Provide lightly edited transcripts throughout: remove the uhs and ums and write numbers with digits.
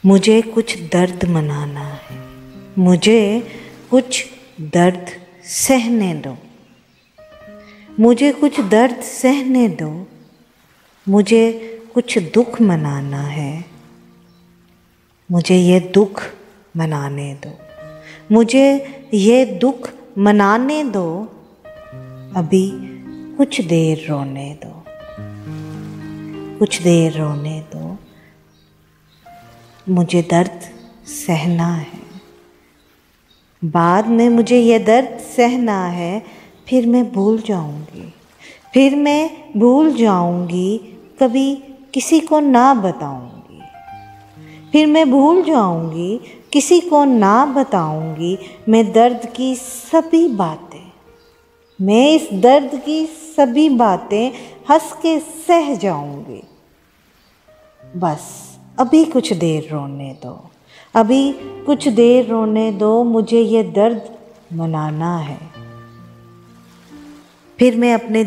मुझे कुछ दर्द मनाना है, मुझे कुछ दर्द सहने दो, मुझे कुछ दर्द सहने दो, मुझे कुछ दुख मनाना है, मुझे ये दुख मनाने दो, मुझे ये दुख मनाने दो, अभी कुछ देर रोने दो, कुछ देर रोने दो, मुझे दर्द सहना है। बाद में मुझे ये दर्द सहना है, फिर मैं भूल जाऊंगी, फिर मैं भूल जाऊंगी, कभी किसी को ना बताऊंगी, फिर मैं भूल जाऊंगी, किसी को ना बताऊंगी। मैं दर्द की सभी बातें, मैं इस दर्द की सभी बातें हंस के सह जाऊंगी। बस अभी कुछ देर रोने दो, अभी कुछ देर रोने दो, मुझे ये दर्द मनाना है। फिर मैं अपने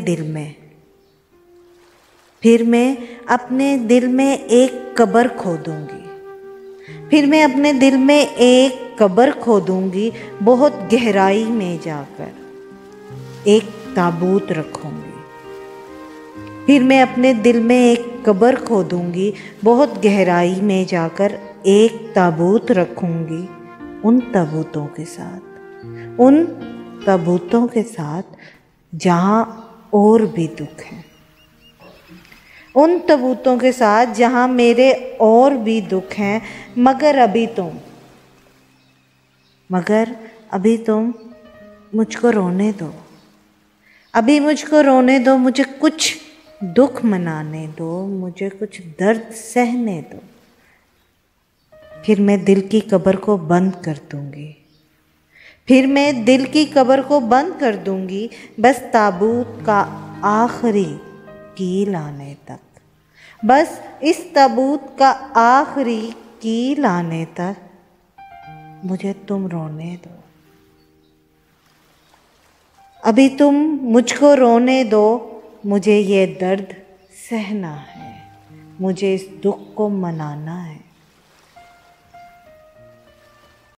दिल में एक कब्र खोदूंगी, फिर मैं अपने दिल में एक कब्र खोदूंगी, बहुत गहराई में जाकर एक ताबूत रखूंगी। फिर मैं अपने दिल में एक कब्र खोदूंगी, बहुत गहराई में जाकर एक ताबूत रखूंगी। उन ताबूतों के साथ जहाँ और भी दुख है, उन ताबूतों के साथ जहाँ मेरे और भी दुख हैं। मगर अभी तुम मुझको रोने दो, अभी मुझको रोने दो, मुझे कुछ दुख मनाने दो, मुझे कुछ दर्द सहने दो। फिर मैं दिल की कब्र को बंद कर दूंगी, फिर मैं दिल की कब्र को बंद कर दूंगी, बस ताबूत का आखिरी कील आने तक, बस इस ताबूत का आखिरी कील आने तक मुझे तुम रोने दो। अभी तुम मुझको रोने दो, मुझे ये दर्द सहना है, मुझे इस दुख को मनाना है।